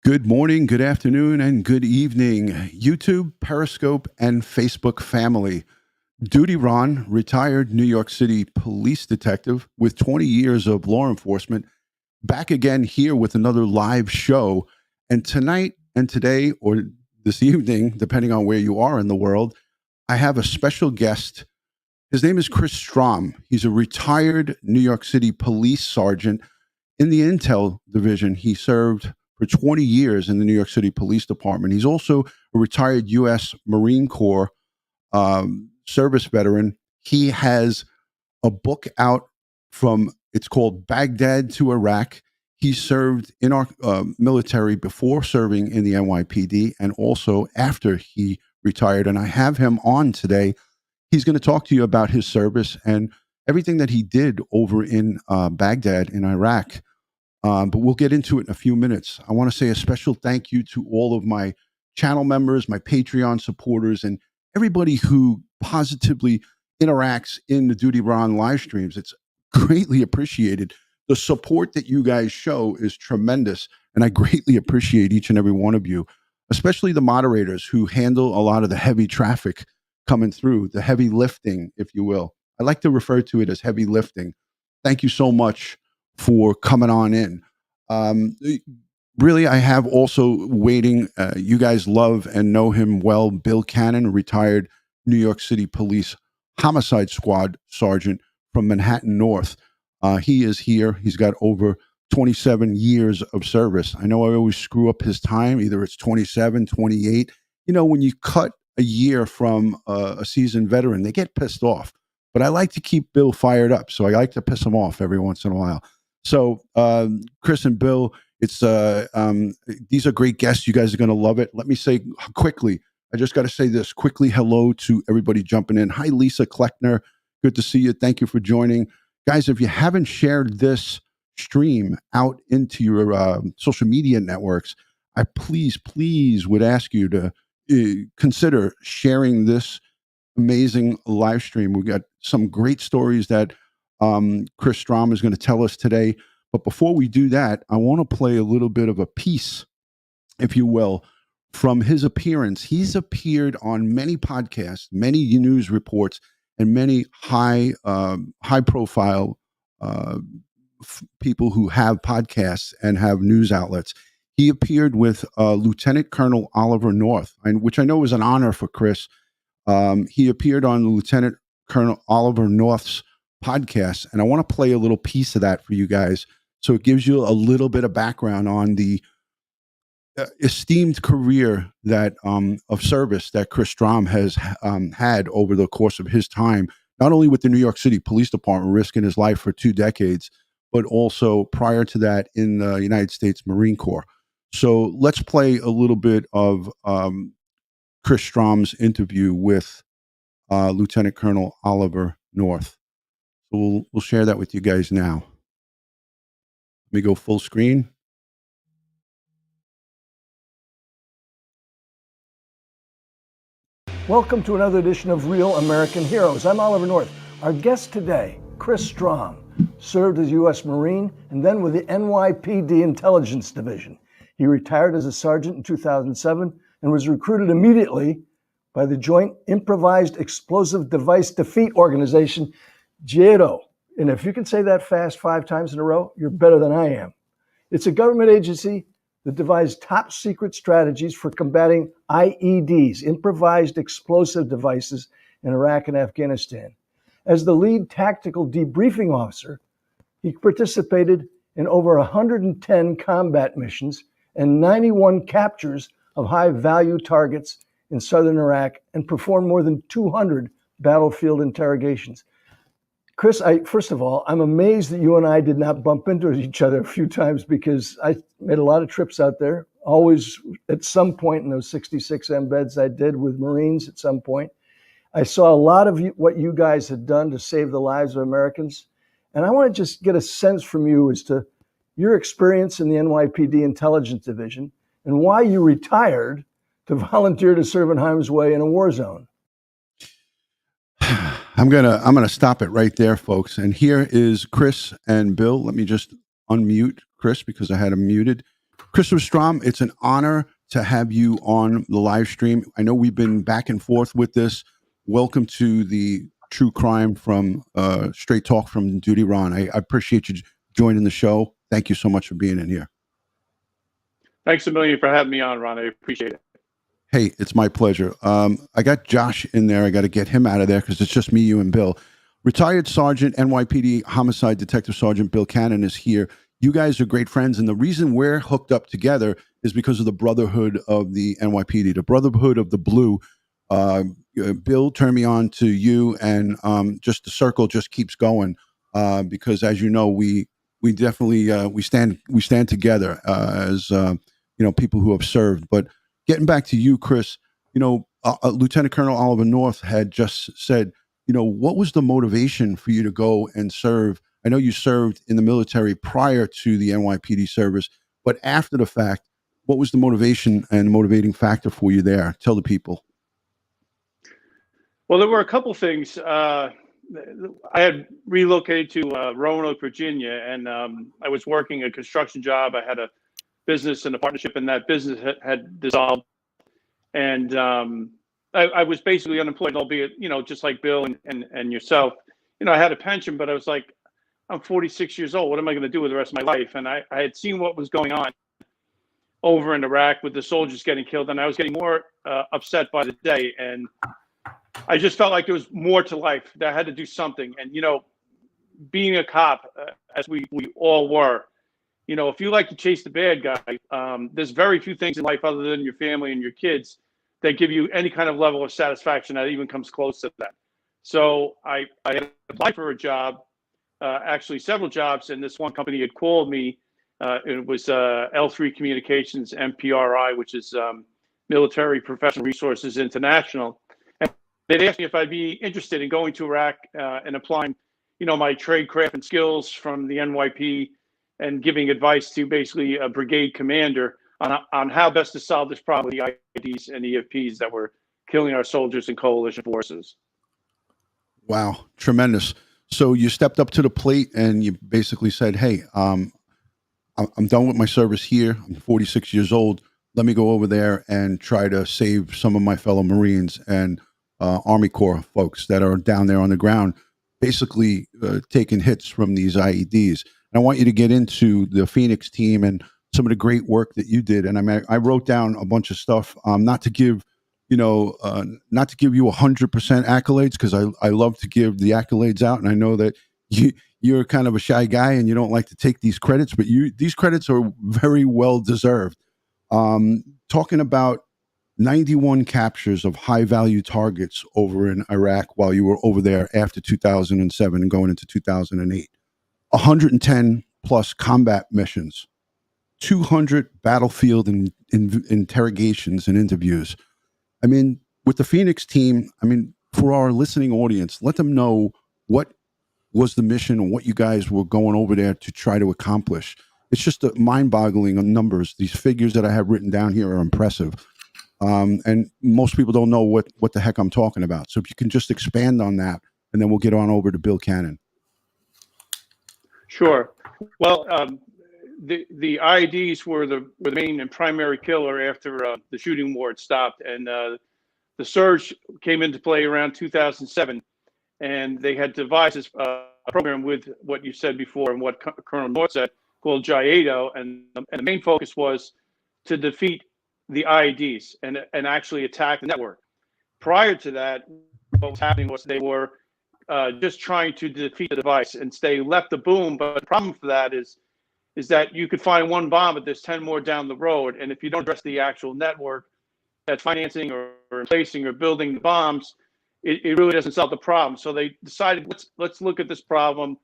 Good morning, good afternoon, and good evening, YouTube, Periscope, and Facebook family. DutyRon, retired New York City police detective with 20 years of law enforcement, back again here with another live show. And tonight and today, or this evening, depending on where you are in the world, I have a special guest. His name is Chris Strom. He's a retired New York City police sergeant in the Intel division. He served for 20 years in the New York City Police Department. He's also a retired U.S. Marine Corps service veteran. He has a book out it's called Baghdad to Iraq. He served in our military before serving in the NYPD and also after he retired. And I have him on today. He's going to talk to you about his service and everything that he did over in Baghdad in Iraq. But we'll get into it in a few minutes. I want to say a special thank you to all of my channel members, my Patreon supporters, and everybody who positively interacts in the DutyRon live streams. It's greatly appreciated. The support that you guys show is tremendous, and I greatly appreciate each and every one of you, especially the moderators who handle a lot of the heavy traffic coming through, the heavy lifting, if you will. I like to refer to it as heavy lifting. Thank you so much for coming on in. Really, I have also waiting, you guys love and know him well, Bill Cannon, retired New York City Police Homicide Squad Sergeant from Manhattan North. He is here. He's got over 27 years of service. I know I always screw up his time. Either it's 27, 28. You know, when you cut a year from a seasoned veteran, they get pissed off. But I like to keep Bill fired up, so I like to piss him off every once in a while. So, Chris and Bill, these are great guests. You guys are going to love it. Let me say quickly, I just got to say this quickly. Hello to everybody jumping in. Hi, Lisa Kleckner. Good to see you. Thank you for joining. Guys, if you haven't shared this stream out into your social media networks, I please would ask you to consider sharing this amazing live stream. We've got some great stories that Chris Strom is going to tell us today. But before we do that, I want to play a little bit of a piece, if you will, from his appearance. He's appeared on many podcasts, many news reports, and many high profile people who have podcasts and have news outlets. He appeared with Lieutenant Colonel Oliver North, which I know is an honor for Chris. He appeared on Lieutenant Colonel Oliver North's podcast, and I want to play a little piece of that for you guys so it gives you a little bit of background on the esteemed career that of service that Chris Strom has had over the course of his time, not only with the New York City Police Department, risking his life for 2 decades, but also prior to that in the United States Marine Corps. So let's play a little bit of Chris Strom's interview with Lieutenant Colonel Oliver North. So we'll share that with you guys now. Let me go full screen. Welcome to another edition of Real American Heroes. I'm Oliver North. Our guest today, Chris Strom, served as U.S. Marine and then with the NYPD Intelligence Division. He retired as a sergeant in 2007 and was recruited immediately by the Joint Improvised Explosive Device Defeat Organization, JIRO. And if you can say that fast 5 times in a row, you're better than I am. It's a government agency that devised top secret strategies for combating IEDs, improvised explosive devices, in Iraq and Afghanistan. As the lead tactical debriefing officer, he participated in over 110 combat missions and 91 captures of high-value targets in southern Iraq and performed more than 200 battlefield interrogations. Chris, first of all, I'm amazed that you and I did not bump into each other a few times because I made a lot of trips out there, always at some point in those 66 embeds I did with Marines at some point. I saw a lot of what you guys had done to save the lives of Americans. And I want to just get a sense from you as to your experience in the NYPD Intelligence Division and why you retired to volunteer to serve in harm's way in a war zone. I'm gonna stop it right there, folks. And here is Chris and Bill. Let me just unmute Chris because I had him muted. Christopher Strom, it's an honor to have you on the live stream. I know we've been back and forth with this. Welcome to the True Crime from Straight Talk from DutyRon. I appreciate you joining the show. Thank you so much for being in here. Thanks a million for having me on, Ron. I appreciate it. Hey, it's my pleasure. I got Josh in there. I got to get him out of there because it's just me, you, and Bill. Retired Sergeant, NYPD Homicide Detective Sergeant Bill Cannon is here. You guys are great friends, and the reason we're hooked up together is because of the brotherhood of the NYPD, the brotherhood of the blue. Bill turned me on to you, and just the circle just keeps going because, as you know, we definitely we stand together as people who have served. But getting back to you, Chris, Lieutenant Colonel Oliver North had just said, what was the motivation for you to go and serve? I know you served in the military prior to the NYPD service, but after the fact, what was the motivation and motivating factor for you there? Tell the people. Well, there were a couple things. I had relocated to Roanoke, Virginia, and I was working a construction job. I had a business and a partnership, and that business had dissolved. And I was basically unemployed, albeit, just like Bill and yourself. I had a pension, but I was like, I'm 46 years old. What am I going to do with the rest of my life? And I had seen what was going on over in Iraq with the soldiers getting killed, and I was getting more upset by the day. And I just felt like there was more to life, that I had to do something. And, being a cop, as we all were, if you like to chase the bad guy, there's very few things in life other than your family and your kids that give you any kind of level of satisfaction that even comes close to that. So I had applied for a job, actually several jobs, and this one company had called me. It was L3 Communications, MPRI, which is Military Professional Resources International. And they'd asked me if I'd be interested in going to Iraq and applying, my trade craft and skills from the NYP and giving advice to basically a brigade commander on how best to solve this problem with the IEDs and EFPs that were killing our soldiers and coalition forces. Wow, tremendous. So you stepped up to the plate and you basically said, hey, I'm done with my service here. I'm 46 years old. Let me go over there and try to save some of my fellow Marines and Army Corps folks that are down there on the ground, basically taking hits from these IEDs. And I want you to get into the Phoenix team and some of the great work that you did. And I wrote down a bunch of stuff, not to give you 100% accolades, because I love to give the accolades out. And I know that you're kind of a shy guy and you don't like to take these credits, but these credits are very well deserved. Talking about 91 captures of high value targets over in Iraq while you were over there after 2007 and going into 2008, 110 plus combat missions, 200 battlefield interrogations and interviews. I mean, with the Phoenix team, for our listening audience, let them know what was the mission and what you guys were going over there to try to accomplish. It's just mind-boggling on numbers. These figures that I have written down here are impressive. And most people don't know what the heck I'm talking about. So if you can just expand on that, and then we'll get on over to Bill Cannon. Sure. Well, the IEDs were the main and primary killer after the shooting war had stopped, and the surge came into play around 2007, and they had devised this program with what you said before and what Colonel North said, called JIADO, and the main focus was to defeat the IEDs and actually attack the network. Prior to that, what was happening was they were just trying to defeat the device and stay left the boom. But the problem for that is that you could find one bomb, but there's 10 more down the road. And if you don't address the actual network that's financing or replacing or building the bombs, it really doesn't solve the problem. So they decided, let's look at this problem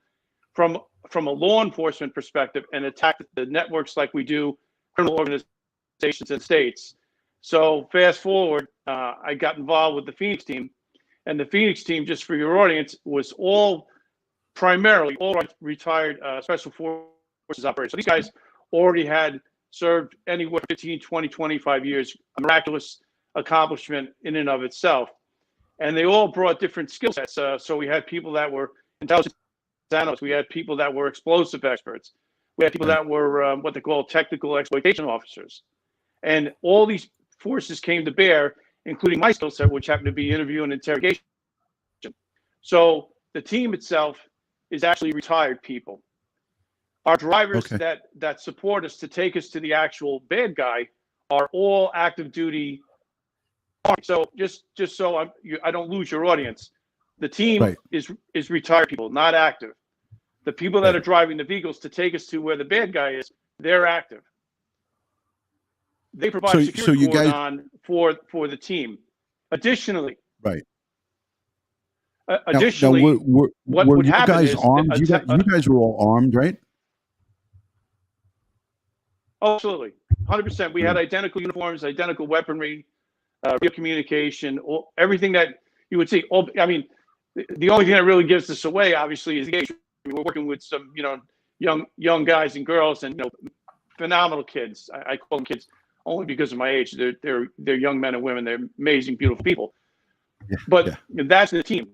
from a law enforcement perspective and attack the networks like we do criminal organizations and states. So fast forward, I got involved with the Phoenix team, and the Phoenix team, just for your audience, was primarily all retired special forces operators. So these guys already had served anywhere 15, 20, 25 years, a miraculous accomplishment in and of itself. And they all brought different skill sets. So we had people that were intelligence analysts. We had people that were explosive experts. We had people Right. that were what they call technical exploitation officers. And all these forces came to bear, including my skill set, which happened to be interview and interrogation. So the team itself is actually retired people. Our drivers Okay. that support us to take us to the actual bad guy are all active duty. So just so I don't lose your audience, the team Right. is retired people, not active. The people that Right. are driving the vehicles to take us to where the bad guy is, they're active. They provide So security you guys, cordon for the team. Additionally, right. uh, Now additionally, what were would you happen guys is, armed? You guys were all armed, right? absolutely, 100%. We had Right. identical uniforms, identical weaponry, real communication, everything that you would see. I mean, the only thing that really gives us away, obviously, is the age. We're working with some, young guys and girls, and phenomenal kids. I call them kids only because of my age. They're young men and women. They're amazing, beautiful people. Yeah. But Yeah. that's the team.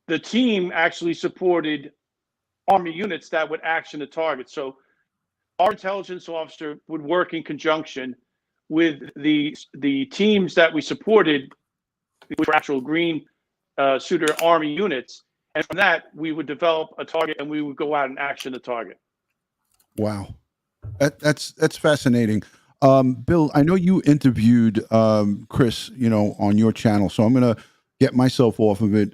The team actually supported Army units that would action the target. So our intelligence officer would work in conjunction with the teams that we supported, which were actual green suitor Army units. And from that, we would develop a target and we would go out and action the target. Wow. That's fascinating. Bill, I know you interviewed Chris, on your channel, so I'm going to get myself off of it.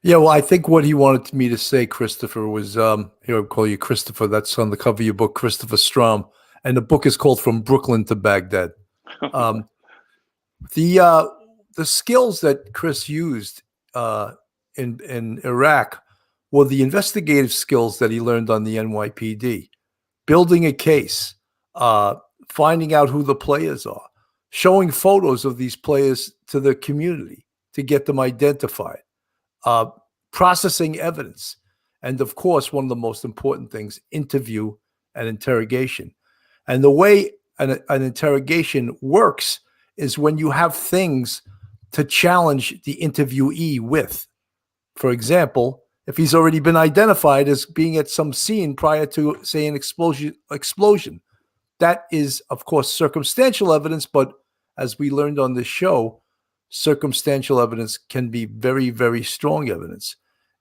Yeah, well, I think what he wanted me to say, Christopher, was here I call you Christopher. That's on the cover of your book, Christopher Strom, and the book is called From Brooklyn to Baghdad. Um, the skills that Chris used in Iraq were the investigative skills that he learned on the NYPD, building a case, finding out who the players are, showing photos of these players to the community to get them identified. Processing evidence, and of course, one of the most important things, interview and interrogation. And the way an interrogation works is when you have things to challenge the interviewee with. For example, if he's already been identified as being at some scene prior to, say, an explosion, that is, of course, circumstantial evidence. But as we learned on this show, circumstantial evidence can be very, very strong evidence.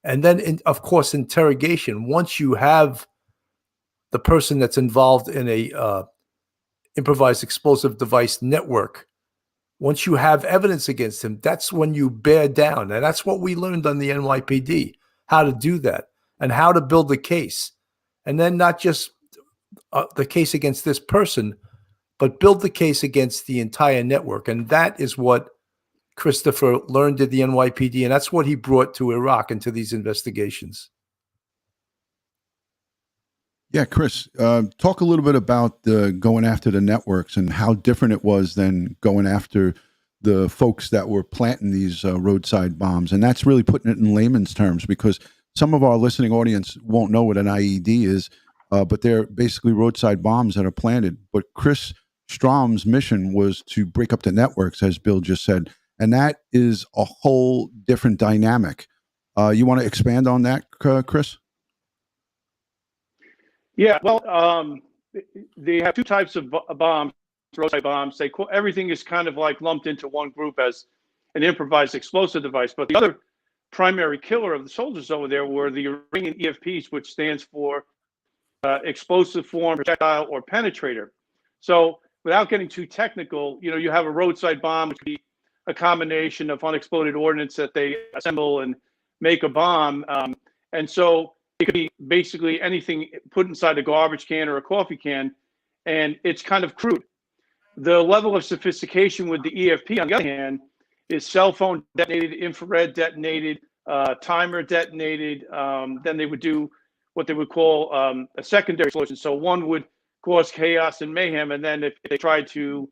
And then, of course, interrogation. Once you have the person that's involved in a improvised explosive device network, once you have evidence against him, that's when you bear down. And that's what we learned on the NYPD, how to do that and how to build a case. And then not just the case against this person, but build the case against the entire network. And that is what Christopher learned at the NYPD, and that's what he brought to Iraq into these investigations. Yeah, Chris, talk a little bit about going after the networks and how different it was than going after the folks that were planting these roadside bombs. And that's really putting it in layman's terms, because some of our listening audience won't know what an IED is, but they're basically roadside bombs that are planted. But Chris Strom's mission was to break up the networks, as Bill just said. And that is a whole different dynamic. You want to expand on that, Chris? Yeah, well, they have two types of bombs, roadside bombs. Everything is kind of like lumped into one group as an improvised explosive device. But the other primary killer of the soldiers over there were the Iranian EFPs, which stands for explosive form, projectile, or penetrator. So without getting too technical, you have a roadside bomb, which could be a combination of unexploded ordnance that they assemble and make a bomb. And so it could be basically anything put inside a garbage can or a coffee can, and it's kind of crude. The level of sophistication with the EFP, on the other hand, is cell phone detonated, infrared detonated, timer detonated. Then they would do what they would call a secondary explosion. So one would cause chaos and mayhem, and then if they tried to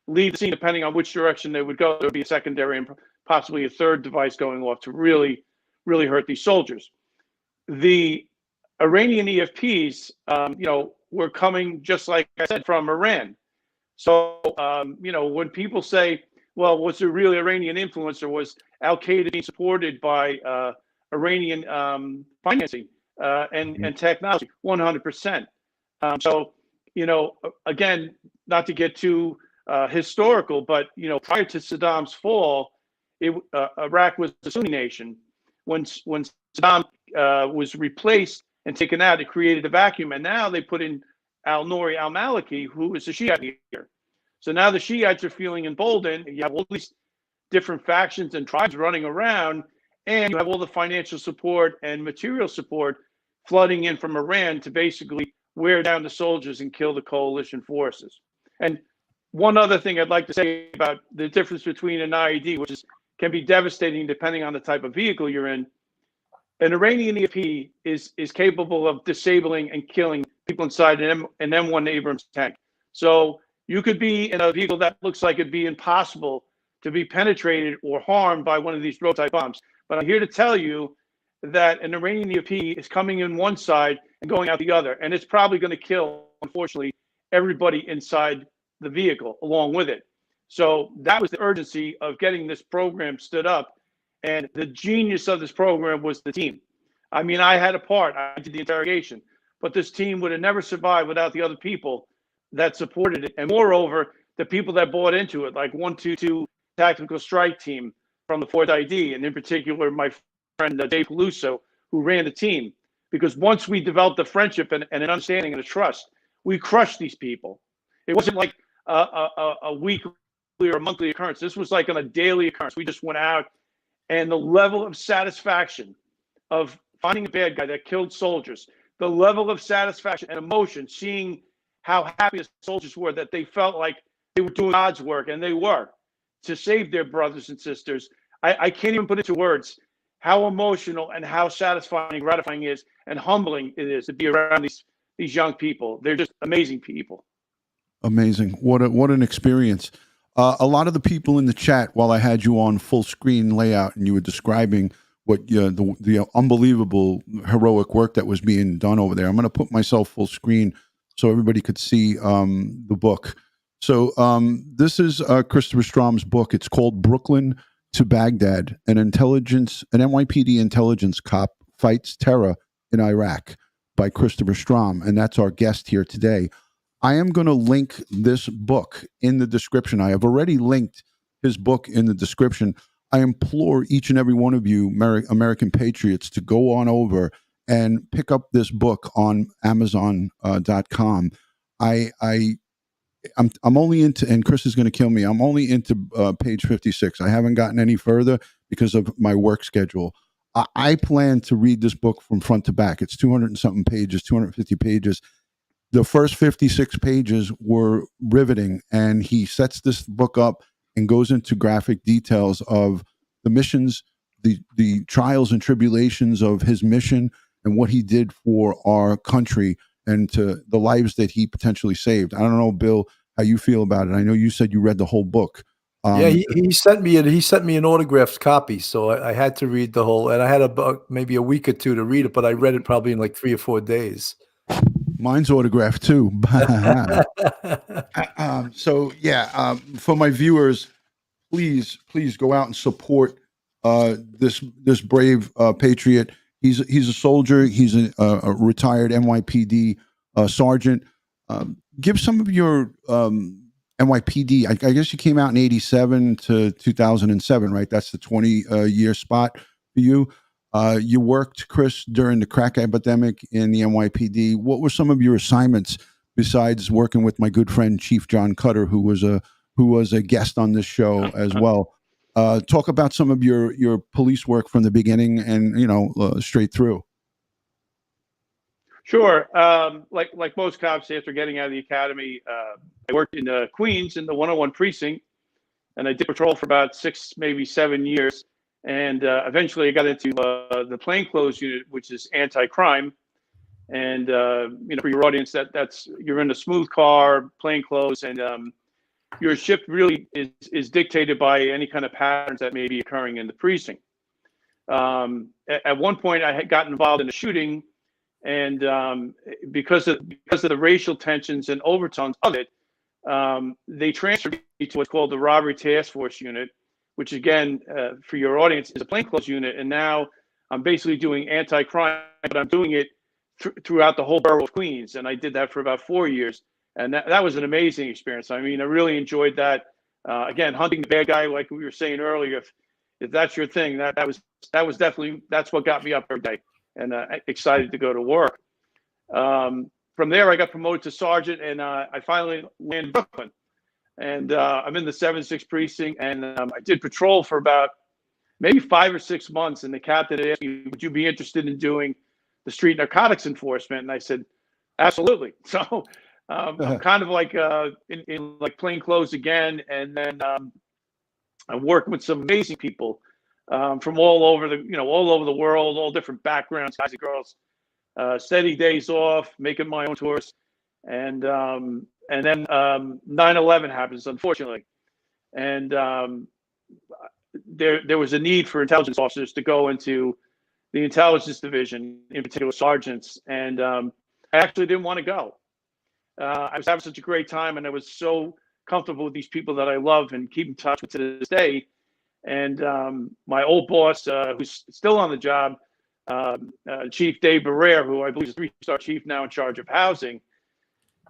leave the scene, depending on which direction they would go, there would be a secondary and possibly a third device going off to really, really hurt these soldiers. The Iranian EFPs, were coming, just like I said, from Iran. So, when people say, well, was there really Iranian influence, or was Al Qaeda being supported by Iranian financing and technology, 100%. So, you know, again, not to get too historical, but, you know, prior to Saddam's fall, Iraq was a Sunni nation. When Saddam was replaced and taken out, it created a vacuum. And now they put in al-Nouri al-Maliki, who is a Shiite leader. So now the Shiites are feeling emboldened. You have all these different factions and tribes running around, and you have all the financial support and material support flooding in from Iran to basically wear down the soldiers and kill the coalition forces. And one other thing I'd like to say about the difference between an IED, which can be devastating depending on the type of vehicle you're in. An Iranian EMP is capable of disabling and killing people inside an M1 Abrams tank. So you could be in a vehicle that looks like it'd be impossible to be penetrated or harmed by one of these road-type bombs. But I'm here to tell you that an Iranian EMP is coming in one side and going out the other, and it's probably going to kill, unfortunately, everybody inside the vehicle along with it. So that was the urgency of getting this program stood up. And the genius of this program was the team. I mean, I had a part, I did the interrogation, but this team would have never survived without the other people that supported it. And moreover, the people that bought into it, like 122 Tactical Strike Team from the 4th ID, and in particular, my friend Dave Peluso, who ran the team. Because once we developed a friendship and an understanding and a trust, we crushed these people. It wasn't like a weekly or a monthly occurrence. This was like on a daily occurrence. We just went out, and the level of satisfaction of finding a bad guy that killed soldiers, the level of satisfaction and emotion, seeing how happy the soldiers were, that they felt like they were doing God's work, and they were, to save their brothers and sisters. I can't even put into words how emotional and how satisfying and gratifying it is, and humbling it is to be around these young people. They're just amazing people. Amazing. What an experience. A lot of the people in the chat, while I had you on full screen layout and you were describing what the unbelievable heroic work that was being done over there, I'm going to put myself full screen so everybody could see the book. So this is Christopher Strom's book. It's called Brooklyn to Baghdad, an NYPD intelligence cop fights terror in Iraq, by Christopher Strom. And that's our guest here today. I am going to link this book in the description. I have already linked his book in the description. I implore each and every one of you American patriots to go on over and pick up this book on Amazon.com. I'm only into, and Chris is going to kill me, I'm only into page 56. I haven't gotten any further because of my work schedule. I plan to read this book from front to back. It's 200 and something pages, 250 pages. The first 56 pages were riveting, and he sets this book up and goes into graphic details of the missions, the trials and tribulations of his mission, and what he did for our country and to the lives that he potentially saved. I don't know, Bill, how you feel about it. I know you said you read the whole book. Yeah, he sent me an autographed copy, so I had to read the whole, and I had maybe a week or two to read it, but I read it probably in like 3 or 4 days. Mine's autographed too. So yeah, for my viewers, please go out and support this brave patriot. He's a soldier. He's a retired NYPD sergeant. Give some of your NYPD. I guess you came out in '87 to 2007, right? That's the 20-year spot for you. You worked, Chris, during the crack epidemic in the NYPD. What were some of your assignments besides working with my good friend Chief John Cutter, who was a guest on this show as well? Talk about some of your police work from the beginning and straight through. Sure. Like most cops, after getting out of the academy, I worked in Queens in the 101 precinct, and I did patrol for about 6, maybe 7 years. And eventually I got into the plainclothes unit, which is anti-crime. And, for your audience, that's you're in a smooth car, plainclothes, and your shift really is dictated by any kind of patterns that may be occurring in the precinct. At one point, I had gotten involved in a shooting, and because of the racial tensions and overtones of it, they transferred me to what's called the Robbery Task Force Unit, which again, for your audience, is a plainclothes unit. And now I'm basically doing anti-crime, but I'm doing it throughout the whole borough of Queens. And I did that for about 4 years. And that was an amazing experience. I mean, I really enjoyed that. Again, hunting the bad guy, like we were saying earlier, if that's your thing, that was definitely, that's what got me up every day and excited to go to work. From there, I got promoted to sergeant, and I finally landed in Brooklyn. And I'm in the 7-6 precinct, and I did patrol for about maybe 5 or 6 months. And the captain asked me, "Would you be interested in doing the street narcotics enforcement?" And I said, "Absolutely." So I'm kind of like in like plain clothes again, and then I'm working with some amazing people from all over the world, all different backgrounds, guys and girls. Steady days off, making my own tours, and then 9/11 happens, unfortunately, and there was a need for intelligence officers to go into the intelligence division, in particular sergeants, and I actually didn't want to go. I was having such a great time, and I was so comfortable with these people that I love and keep in touch with to this day. And my old boss, who's still on the job, Chief Dave Barrere, who I believe is a 3-star chief now in charge of housing,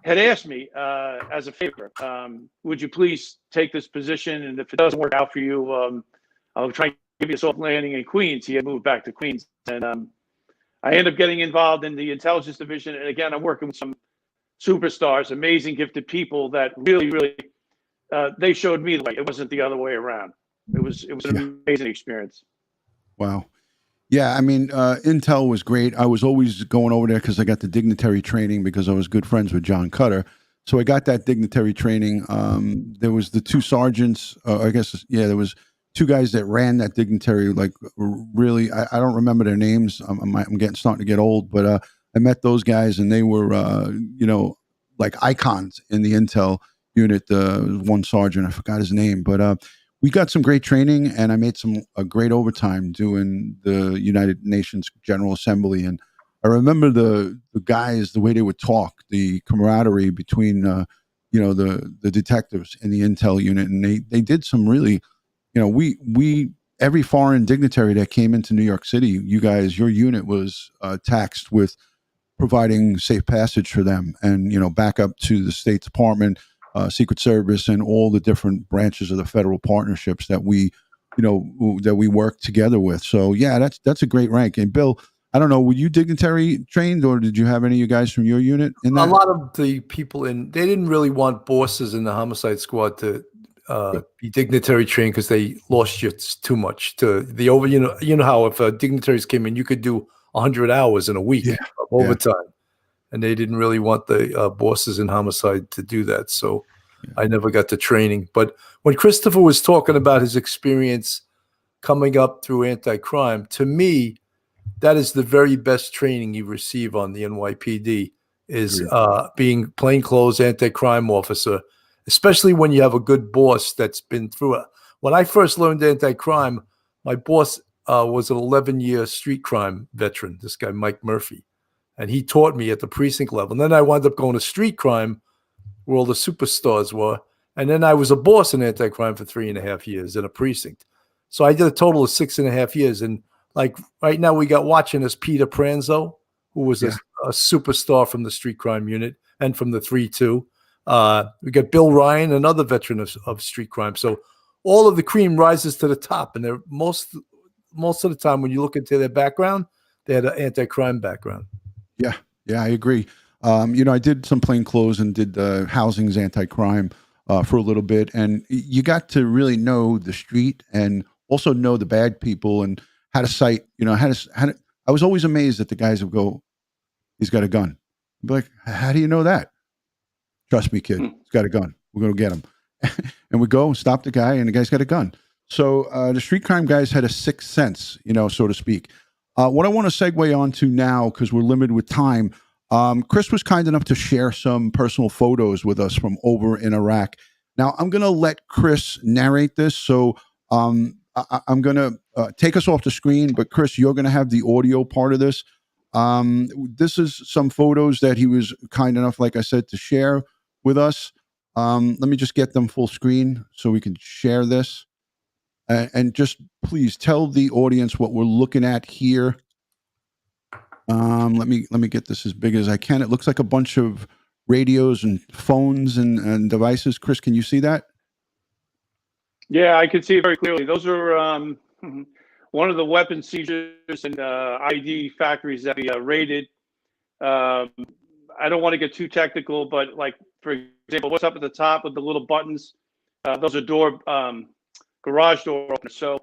had asked me as a favor, would you please take this position? And if it doesn't work out for you, I'll try and give you a soft landing in Queens. He had moved back to Queens. And I ended up getting involved in the intelligence division. And again, I'm working with some superstars, amazing, gifted people that really, they showed me the way. It wasn't the other way around. It was an amazing experience. Wow. Yeah, I mean, Intel was great. I was always going over there because I got the dignitary training because I was good friends with John Cutter. So I got that dignitary training. There was the 2 sergeants. I guess, yeah, there was 2 guys that ran that dignitary. Like, really, I don't remember their names. I'm starting to get old, but I met those guys, and they were, like icons in the Intel unit. One sergeant, I forgot his name, but we got some great training, and I made a great overtime doing the United Nations General Assembly. And I remember the guys, the way they would talk, the camaraderie between, the detectives in the Intel unit. And they did some really, we every foreign dignitary that came into New York City, your unit was taxed with providing safe passage for them, and, back up to the State Department, Secret Service, and all the different branches of the federal partnerships that we work together with. So yeah, that's a great rank. And Bill, I don't know, were you dignitary trained, or did you have any of you guys from your unit in that? A lot of the people they didn't really want bosses in the homicide squad to be dignitary trained because they lost you too much to the over. You know how if dignitaries came in, you could do 100 hours in a week of overtime. And they didn't really want the bosses in homicide to do that. So I never got the training. But when Christopher was talking about his experience coming up through anti-crime, to me, that is the very best training you receive on the NYPD is being plainclothes anti-crime officer, especially when you have a good boss that's been through it. When I first learned anti-crime, my boss was an 11-year street crime veteran, this guy, Mike Murphy. And he taught me at the precinct level. And then I wound up going to street crime where all the superstars were. And then I was a boss in anti-crime for 3.5 years in a precinct. So I did a total of 6.5 years. And like right now we got watching us Peter Pranzo, who was a superstar from the street crime unit and from the 3-2. We got Bill Ryan, another veteran of street crime. So all of the cream rises to the top. And they're most of the time when you look into their background, they had an anti-crime background. Yeah, I agree. I did some plainclothes and did housing's anti-crime for a little bit, and you got to really know the street and also know the bad people and how to cite. I was always amazed that the guys would go, "He's got a gun." I'd be like, "How do you know that?" "Trust me, kid. He's got a gun. We're gonna get him." And we go and stop the guy, and the guy's got a gun. So the street crime guys had a sixth sense, so to speak. What I want to segue on to now, because we're limited with time, Chris was kind enough to share some personal photos with us from over in Iraq. Now, I'm going to let Chris narrate this, so I'm going to take us off the screen, but Chris, you're going to have the audio part of this. This is some photos that he was kind enough, like I said, to share with us. Let me just get them full screen so we can share this. And just please tell the audience what we're looking at here. Let me get this as big as I can. It looks like a bunch of radios and phones and devices. Chris, can you see that? Yeah, I can see it very clearly. Those are one of the weapon seizures and ID factories that we raided. I don't want to get too technical, but like, for example, what's up at the top with the little buttons? Those are garage door openers. So,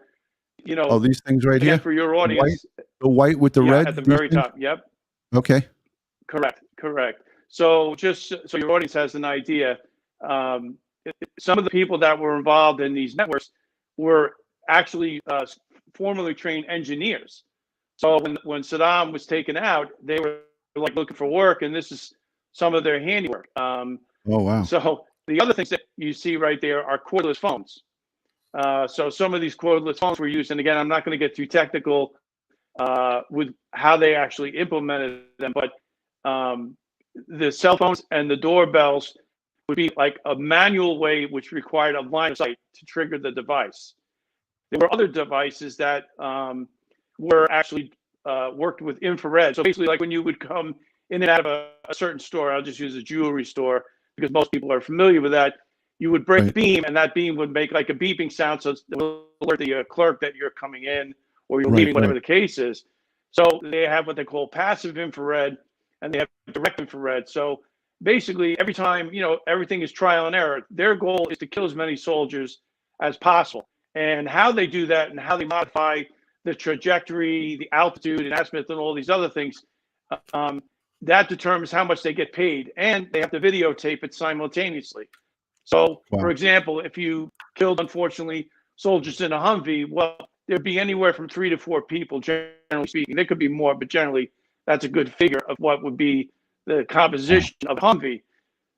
you know, Oh, these things right again, here? for your audience, The white with the red? at the these very things? top. Yep. Okay. Correct. So just so your audience has an idea, some of the people that were involved in these networks were actually formerly trained engineers. So when Saddam was taken out, they were like looking for work, and this is some of their handiwork. Oh, wow. So the other things that you see right there are cordless phones. So some of these cordless phones were used, and again, I'm not going to get too technical with how they actually implemented them, but the cell phones and the doorbells would be like a manual way, which required a line of sight to trigger the device. There were other devices that were actually worked with infrared. So basically, like when you would come in and out of a certain store, I'll just use a jewelry store because most people are familiar with that. You would break a beam, and that beam would make like a beeping sound, so it will alert the clerk that you're coming in or you're leaving, whatever the case is. So they have what they call passive infrared, and they have direct infrared. So basically, every time, you know, everything is trial and error. Their goal is to kill as many soldiers as possible. And how they do that and how they modify the trajectory, the altitude, and azimuth, and all these other things, that determines how much they get paid. And they have to videotape it simultaneously. So, for example, if you killed, unfortunately, soldiers in a Humvee, well, there'd be anywhere from 3 to 4 people, generally speaking. There could be more, but generally, that's a good figure of what would be the composition of Humvee.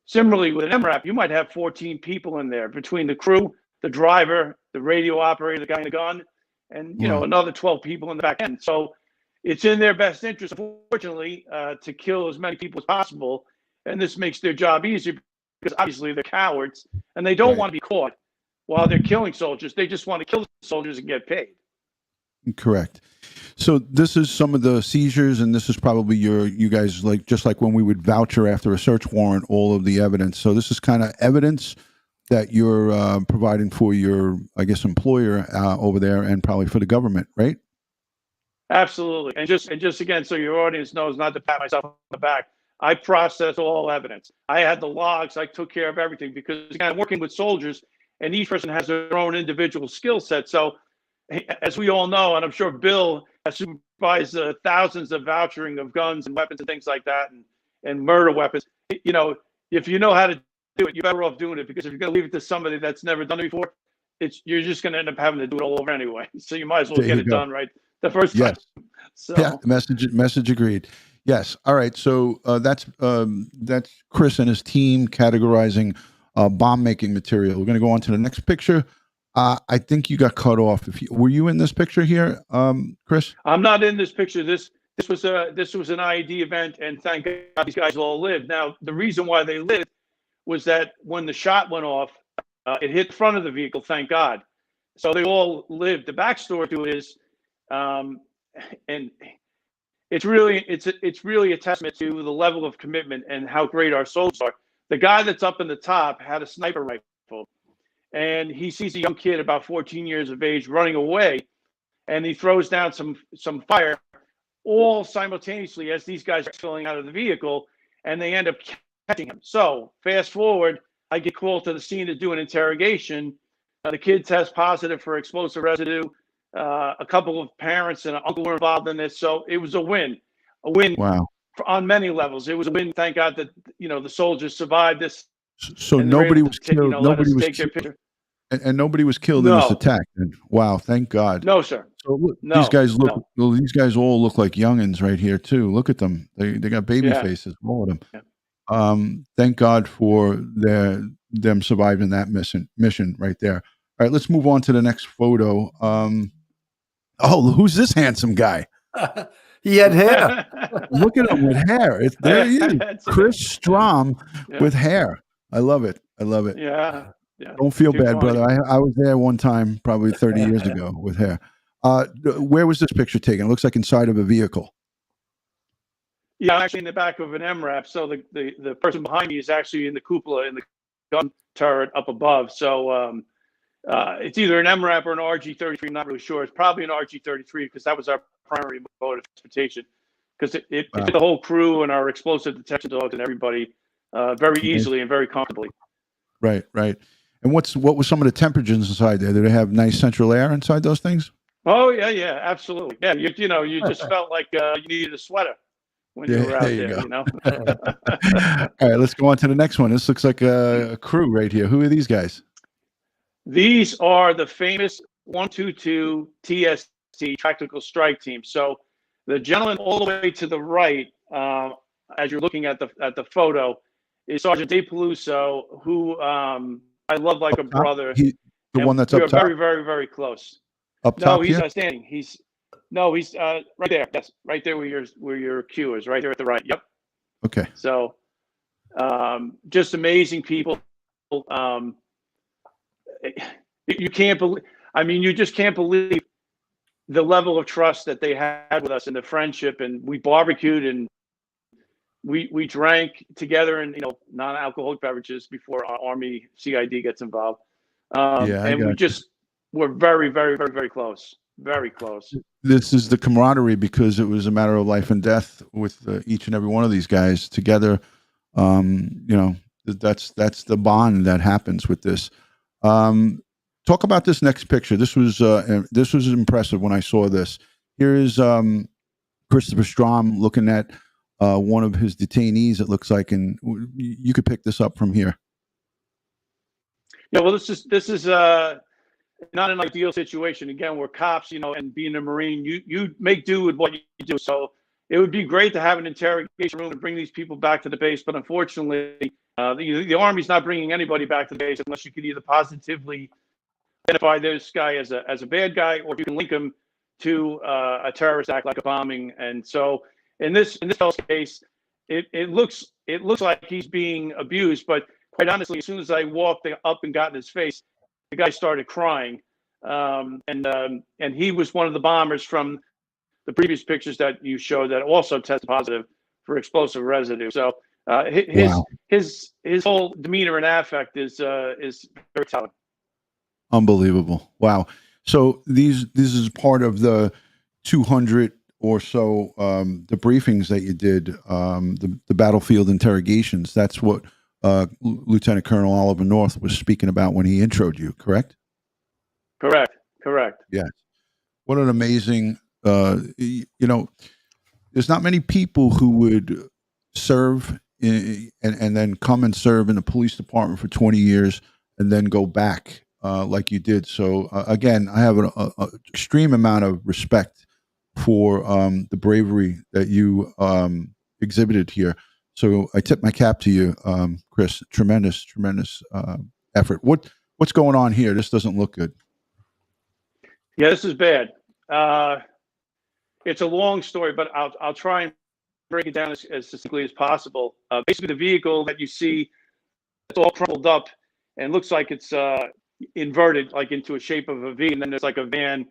Similarly, with an MRAP, you might have 14 people in there between the crew, the driver, the radio operator, the guy in the gun, and you know, another 12 people in the back end. So it's in their best interest, unfortunately, to kill as many people as possible. And this makes their job easier because obviously they're cowards and they don't want to be caught while they're killing soldiers. They just want to kill the soldiers and get paid. Correct. So this is some of the seizures, and this is probably you guys, like, just like when we would voucher after a search warrant, all of the evidence. So this is kind of evidence that you're providing for your, I guess, employer over there, and probably for the government, right? Absolutely. And just again, so your audience knows, not to pat myself on the back, I process all evidence. I had the logs. I took care of everything because, again, I'm working with soldiers, and each person has their own individual skill set. So, as we all know, and I'm sure Bill has supervised thousands of vouchering of guns and weapons and things like that, and murder weapons. You know, if you know how to do it, you're better off doing it, because if you're going to leave it to somebody that's never done it before, you're just going to end up having to do it all over anyway. So you might as well get it done right the first time. So. Yeah, message agreed. Yes. All right. So that's Chris and his team categorizing bomb making material. We're going to go on to the next picture. I think you got cut off. Were you in this picture here, Chris? I'm not in this picture. This was an IED event, and thank God these guys all lived. Now, the reason why they lived was that when the shot went off, it hit the front of the vehicle. Thank God. So they all lived. The backstory to it is, and it's really a testament to the level of commitment and how great our soldiers are. The guy that's up in the top had a sniper rifle, and he sees a young kid about 14 years of age running away, and he throws down some fire, all simultaneously as these guys are filling out of the vehicle, and they end up catching him. So fast forward, I get called to the scene to do an interrogation. The kid tests positive for explosive residue. A couple of parents and an uncle were involved in this, so it was a win. Wow. On many levels. It was a win. Thank God that, you know, the soldiers survived this. So nobody was killed. You know, nobody was killed. And nobody was killed in this attack. And wow, thank God. No, sir. So look, these guys look. Well, these guys all look like youngins right here too. Look at them. They got baby faces, all of them. Yeah. Thank God for them surviving that mission right there. All right, let's move on to the next photo. Oh, who's this handsome guy? He had hair. Look at him with hair. There he is. Chris Strom with hair. I love it. Yeah. Yeah. Don't feel Too bad, funny. brother. I was there one time, probably 30 years ago with hair. Where was this picture taken? It looks like inside of a vehicle. Yeah, I'm actually in the back of an MRAP. So the person behind me is actually in the cupola in the gun turret up above. So it's either an MRAP or an RG-33. I'm not really sure. It's probably an RG-33 because that was our primary mode of transportation. Because it Wow. fit the whole crew and our explosive detection dogs and everybody very easily and very comfortably. Right, right. And what was some of the temperatures inside there? Did they have nice central air inside those things? Oh yeah, absolutely. Yeah, you just felt like you needed a sweater when you were out you there. go. You know. All right, let's go on to the next one. This looks like a crew right here. Who are these guys? These are the famous 122 TST Tactical Strike Team. So the gentleman all the way to the right, as you're looking at the photo, is Sergeant Dave Peluso, who I love like a brother. The one that's we up are top? very, very, very close. Up No, top he's here? standing. He's right there. Yes, right there where your cue is, right there at the right. Yep. Okay. So just amazing people. You can't believe. I mean, you just can't believe the level of trust that they had with us and the friendship. And we barbecued and we drank together and non-alcoholic beverages before our Army CID gets involved. And we just were very, very, very, very close. Very close. This is the camaraderie because it was a matter of life and death with each and every one of these guys together. That's the bond that happens with this. Talk about this next picture. This was impressive when I saw this. Here is Christopher Strom looking at one of his detainees. It looks like, and you could pick this up from here. Yeah, well, this is not an ideal situation. Again, we're cops, and being a Marine, you make do with what you do. So it would be great to have an interrogation room and bring these people back to the base. But unfortunately, the Army's not bringing anybody back to the base unless you can either positively identify this guy as a bad guy, or you can link him to a terrorist act like a bombing. And so in this fellow's case, it looks like he's being abused. But quite honestly, as soon as I walked up and got in his face, the guy started crying. And he was one of the bombers from the previous pictures that you showed that also tested positive for explosive residue. So his whole demeanor and affect is very telling. Unbelievable. Wow. So this is part of the 200 or so debriefings that you did, the battlefield interrogations. That's what Lieutenant Colonel Oliver North was speaking about when he introed you, correct? Correct. Yes. What an amazing, there's not many people who would serve and then come and serve in the police department for 20 years and then go back like you did. So again, I have an extreme amount of respect for the bravery that you exhibited here. So I tip my cap to you, Chris. Tremendous effort. What's going on here? This doesn't look good. Yeah, this is bad. It's a long story, but I'll try and break it down as succinctly as possible. Basically, the vehicle that you see, it's all crumpled up and looks like it's inverted, like into a shape of a V, and then there's like a van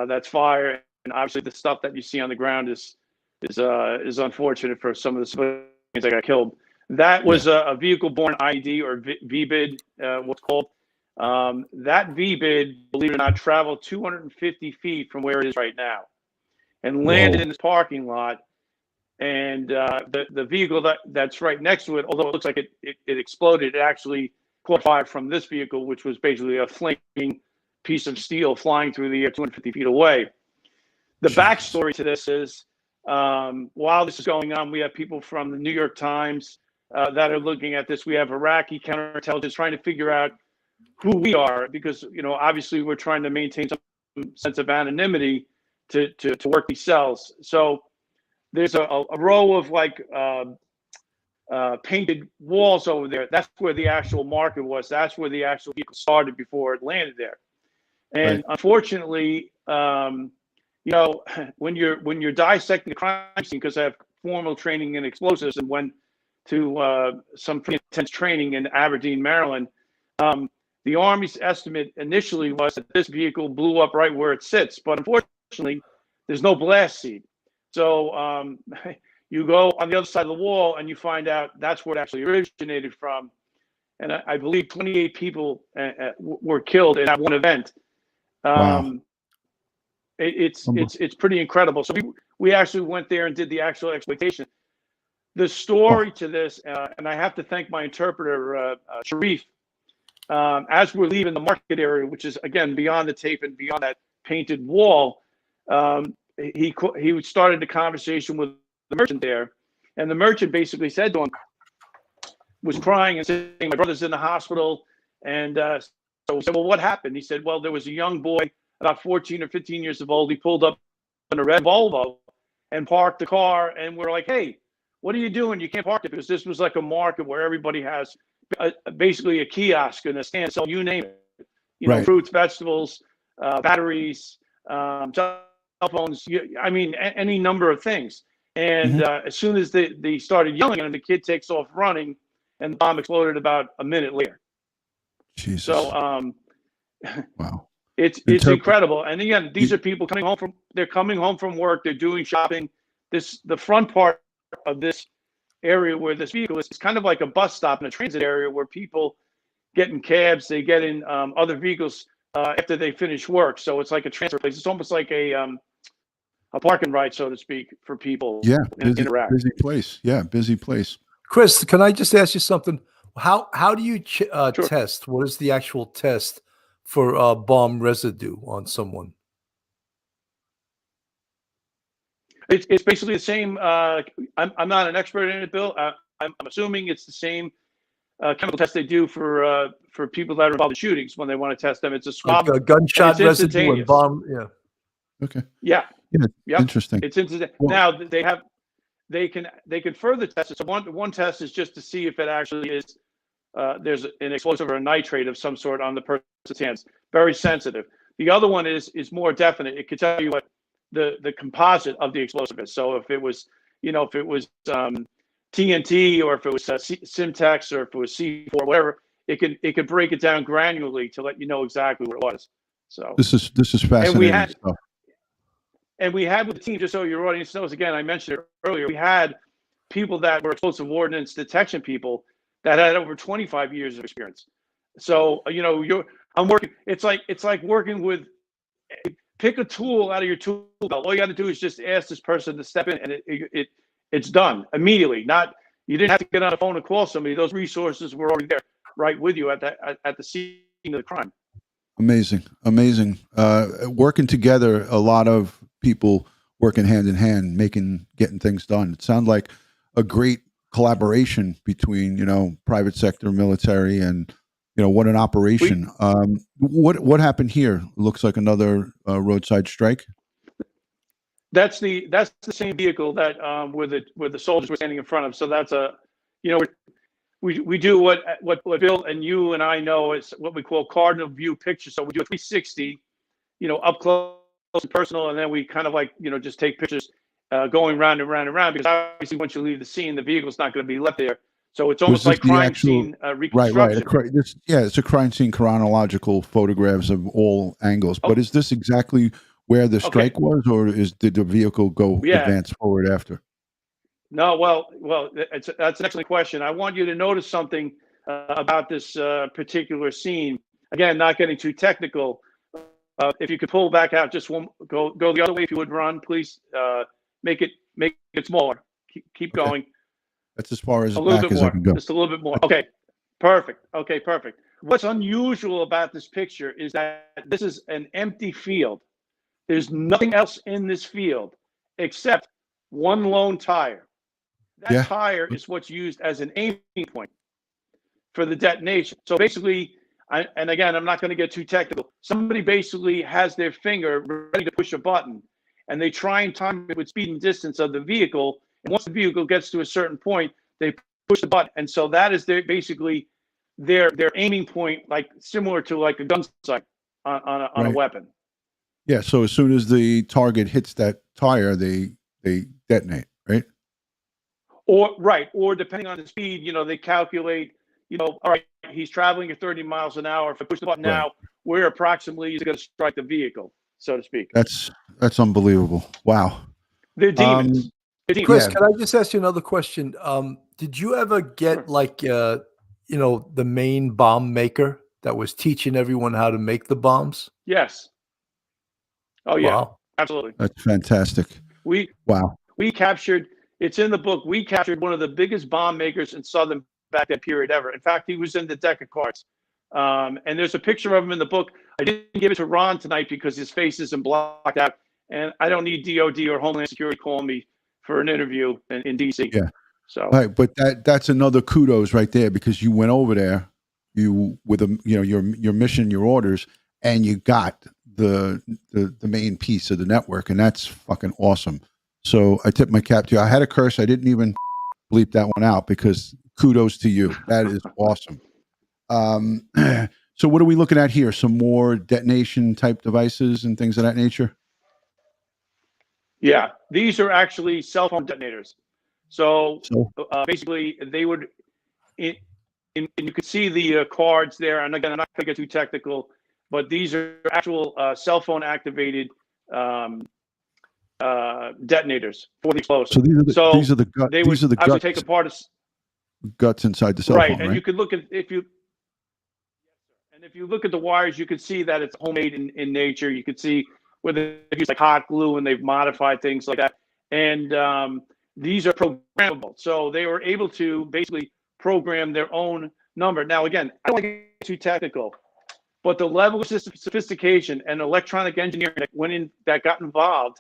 that's fire, and obviously the stuff that you see on the ground is unfortunate for some of the civilians that got killed. That was a vehicle-borne ID or VBID, what's called. That VBID, believe it or not, traveled 250 feet from where it is right now, and landed in this parking lot. And the vehicle that's right next to it, although it looks like it exploded, it actually caught fire from this vehicle, which was basically a flaming piece of steel flying through the air 250 feet away. The backstory to this is, while this is going on, we have people from the New York Times that are looking at this. We have Iraqi counterintelligence trying to figure out who we are, because obviously we're trying to maintain some sense of anonymity to work these cells. So there's a row of like painted walls over there. That's where the actual marker was. That's where the actual vehicle started before it landed there. And unfortunately, when you're dissecting the crime scene, because I have formal training in explosives and went to some pretty intense training in Aberdeen, Maryland. The Army's estimate initially was that this vehicle blew up right where it sits, but unfortunately, there's no blast seat. So you go on the other side of the wall and you find out that's where it actually originated from. And I believe 28 people were killed in that one event. Wow. It's pretty incredible. So we actually went there and did the actual exploitation. The story to this, and I have to thank my interpreter, Sharif, as we're leaving the market area, which is again beyond the tape and beyond that painted wall, he started the conversation with the merchant there, and the merchant basically said to him, was crying and saying, "My brother's in the hospital," and so we said, "Well, what happened?" He said, "Well, there was a young boy, about 14 or 15 years old. He pulled up in a red Volvo and parked the car, and we're like, hey, what are you doing? You can't park it," because this was like a market where everybody has basically a kiosk and a stand, so you name it, you know, fruits, vegetables, batteries, cell phones. I mean, any number of things. And as soon as they started yelling at him, the kid takes off running, and the bomb exploded about a minute later. Jesus. So, wow, it's incredible. And again, these are people coming home from work. They're doing shopping. The front part of this area where this vehicle is kind of like a bus stop and a transit area where people get in cabs, they get in other vehicles after they finish work. So it's like a transfer place. It's almost like a parking ride, so to speak, for people. Yeah, interact. busy place. Yeah, busy place. Chris, can I just ask you something? How do you Sure. test? What is the actual test for bomb residue on someone? It's basically the same. I'm not an expert in it, Bill. I'm assuming it's the same chemical test they do for people that are involved in shootings when they want to test them. It's a swab, like a gunshot residue and bomb. Yeah. Okay. Yeah. Yeah. Interesting. It's interesting. Well, now they can further test it. So one test is just to see if it actually is there's an explosive or a nitrate of some sort on the person's hands. Very sensitive. The other one is more definite. It could tell you what the composite of the explosive is. So if it was, TNT, or if it was Simtex, or if it was C4, whatever, it could break it down granularly to let you know exactly what it was. So this is fascinating stuff. And we had with the team, just so your audience knows, again, I mentioned it earlier, we had people that were explosive ordnance detection people that had over 25 years of experience. So I'm working. It's like working with. Pick a tool out of your tool belt. All you got to do is just ask this person to step in, and it's done immediately. You didn't have to get on the phone and call somebody. Those resources were already there, right with you at the scene of the crime. Amazing. Working together, a lot of people working hand in hand, getting things done. It sounds like a great collaboration between private sector, military, and what an operation. What happened here? Looks like another roadside strike. That's the same vehicle that where the soldiers were standing in front of. So that's we do what Bill and you and I know is what we call cardinal view picture. So we do a 360, up close and personal, and then we kind of just take pictures going round and round and round, because obviously once you leave the scene, the vehicle's not going to be left there. So it's almost like crime scene reconstruction. Right. It's a crime scene, chronological photographs of all angles. But is this exactly where the strike was, or did the vehicle advance forward after? No, well, that's an excellent question. I want you to notice something about this particular scene. Again, not getting too technical. If you could pull back out, just go the other way, if you would, Ron, please. Make it smaller. Keep going. That's as far as a little bit more. I can go. Just a little bit more. Okay, perfect. What's unusual about this picture is that this is an empty field. There's nothing else in this field except one lone tire. That tire is what's used as an aiming point for the detonation. So basically, and again, I'm not going to get too technical. Somebody basically has their finger ready to push a button, and they try and time it with speed and distance of the vehicle. And once the vehicle gets to a certain point, they push the button. And so that is basically their aiming point, like similar to like a gun sight on a weapon. Yeah. So as soon as the target hits that tire, they detonate, right? Or depending on the speed, they calculate, all right, he's traveling at 30 miles an hour. If I push the button now, where approximately is going to strike the vehicle, so to speak? That's unbelievable. Wow. They're demons. They're demons. Chris, Yeah. can I just ask you another question? Did you ever get Sure. like the main bomb maker that was teaching everyone how to make the bombs? Yes. Oh yeah, Wow. absolutely. That's fantastic. Wow. We captured. It's in the book. We captured one of the biggest bomb makers in Southern Baghdad period ever. In fact, he was in the deck of cards. And there's a picture of him in the book. I didn't give it to Ron tonight because his face isn't blocked out, and I don't need DOD or Homeland Security calling me for an interview in DC. Yeah. So, Right, but that's another kudos right there, because you went over there, with your mission, your orders, and you got the main piece of the network, and that's fucking awesome. So I tip my cap to you. I had a curse. I didn't even bleep that one out, because kudos to you. That is awesome. So what are we looking at here? Some more detonation type devices and things of that nature? yeah, these are actually cell phone detonators. So basically, they would, and you can see the cards there. And again, I'm not going to get too technical, but these are actual cell phone activated detonators for the explosive. So these are the guts. They would actually take apart guts inside the cell right, phone, and right? you could look at if you look at the wires, you could see that it's homemade in nature. You could see where they use like hot glue and they've modified things like that. And these are programmable, so they were able to basically program their own number. Now, again, I don't want to get too technical, but the level of sophistication and electronic engineering that got involved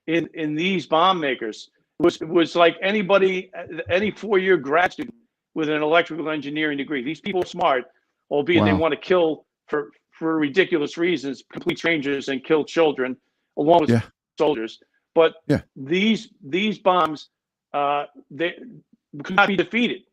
in these bomb makers was like any 4-year grad student with an electrical engineering degree. These people are smart, albeit they want to kill for ridiculous reasons, complete strangers, and kill children along with soldiers. But these bombs, they could not be defeated,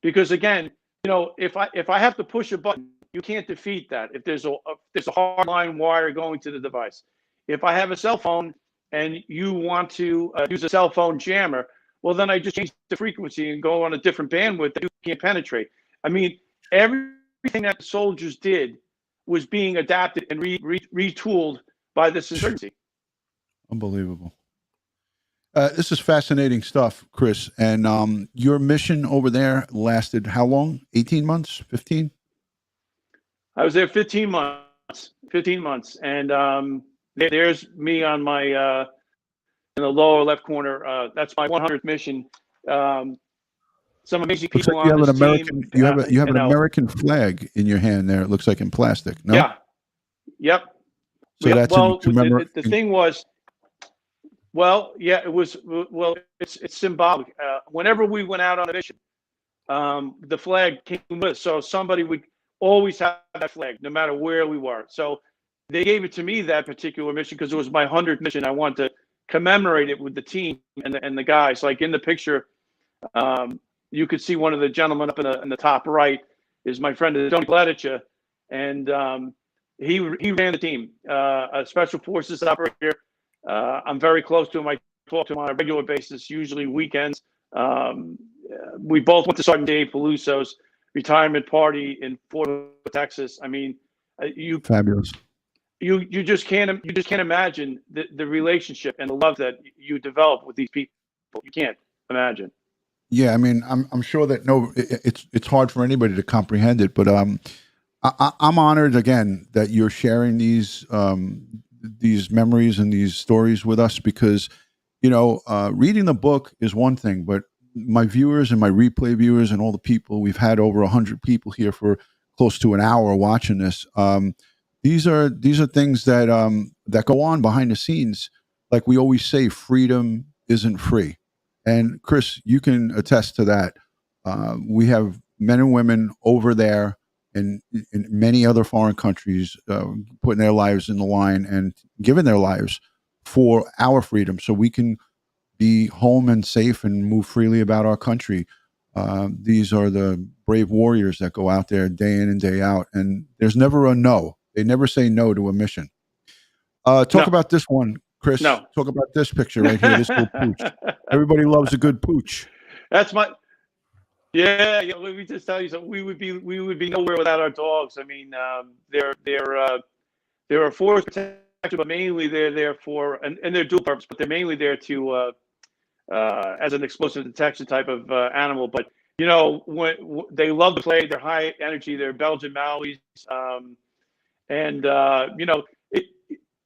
because again, if I have to push a button, you can't defeat that. If there's a hard line wire going to the device, if I have a cell phone and you want to use a cell phone jammer, well, then I just change the frequency and go on a different bandwidth that you can't penetrate. I mean, everything that the soldiers did was being adapted and retooled by this insurgency. Unbelievable. This is fascinating stuff, Chris. And your mission over there lasted how long? 18 months? 15? I was there 15 months. 15 months. And there's me on my in the lower left corner. That's my 100th mission. Some amazing people like you on have this an American, team. you have an American flag in your hand there. It looks like in plastic. No? Yeah. Yep. So that's in commemorate. The thing was, well, yeah, it was. Well, it's symbolic. Whenever we went out on a mission, the flag came with us. So somebody would always have that flag, no matter where we were. So they gave it to me that particular mission because it was my 100th mission. I wanted to commemorate it with the team and the guys. Like in the picture, you could see one of the gentlemen up in the top right is my friend Tony Gladicha, and he ran the team, a special forces operator. I'm very close to him. I talk to him on a regular basis, usually weekends. We both went to Sergeant Dave Peluso's retirement party in Fort Worth, Texas. I mean, Fabulous. You just can't imagine the relationship and the love that you develop with these people. You can't imagine. Yeah, I mean, I'm sure that it's hard for anybody to comprehend it, but I'm honored again that you're sharing these memories and these stories with us, because reading the book is one thing, but my viewers and my replay viewers and all the people, we've had over 100 people here for close to an hour watching this. These are things that go on behind the scenes. Like we always say, freedom isn't free. And Chris, you can attest to that. We have men and women over there in many other foreign countries putting their lives in the line and giving their lives for our freedom, so we can be home and safe and move freely about our country. These are the brave warriors that go out there day in and day out, and there's never a no. They never say no to a mission. Talk about this one, Chris. No. Talk about this picture right here, this little pooch. Everybody loves a good pooch. That's Yeah, yeah. Let me just tell you something. We would be nowhere without our dogs. I mean, they're a force protection, but mainly they're there for, and they're dual purpose, but they're mainly there to as an explosive detection type of animal. But when they love to play, they're high energy. They're Belgian Malawies, and it,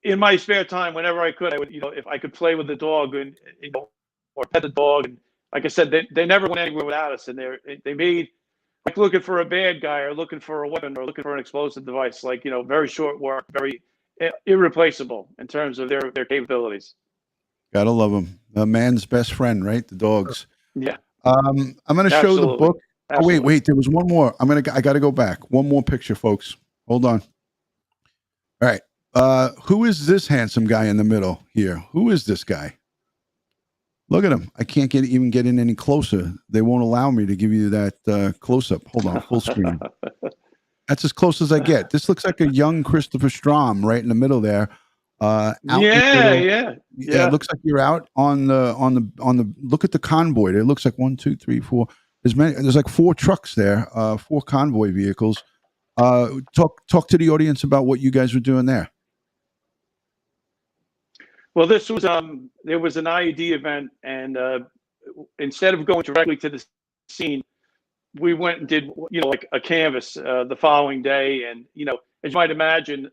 in my spare time, whenever I could, I would, if I could play with the dog and or pet the dog. And like I said, they never went anywhere without us, and they made like looking for a bad guy or looking for a weapon or looking for an explosive device, like very short work, very irreplaceable in terms of their capabilities. Gotta love them. A man's best friend, right? The dogs. Yeah, I'm going to show the absolutely. book. Oh, Absolutely. wait. There was one more. I got to go back. One more picture, folks. Hold on. All right. Who is this handsome guy in the middle here? Who is this guy? Look at him. I can't even get in any closer. They won't allow me to give you that close up. Hold on, full screen. That's as close as I get. This looks like a young Christopher Strom right in the middle there. Yeah. It looks like you're out on the look at the convoy. It looks like 1, 2, 3, 4. There's like 4 trucks there, 4 convoy vehicles. Talk to the audience about what you guys were doing there. Well, this was there was an IED event, and instead of going directly to the scene, we went and did like a canvas the following day, and as you might imagine,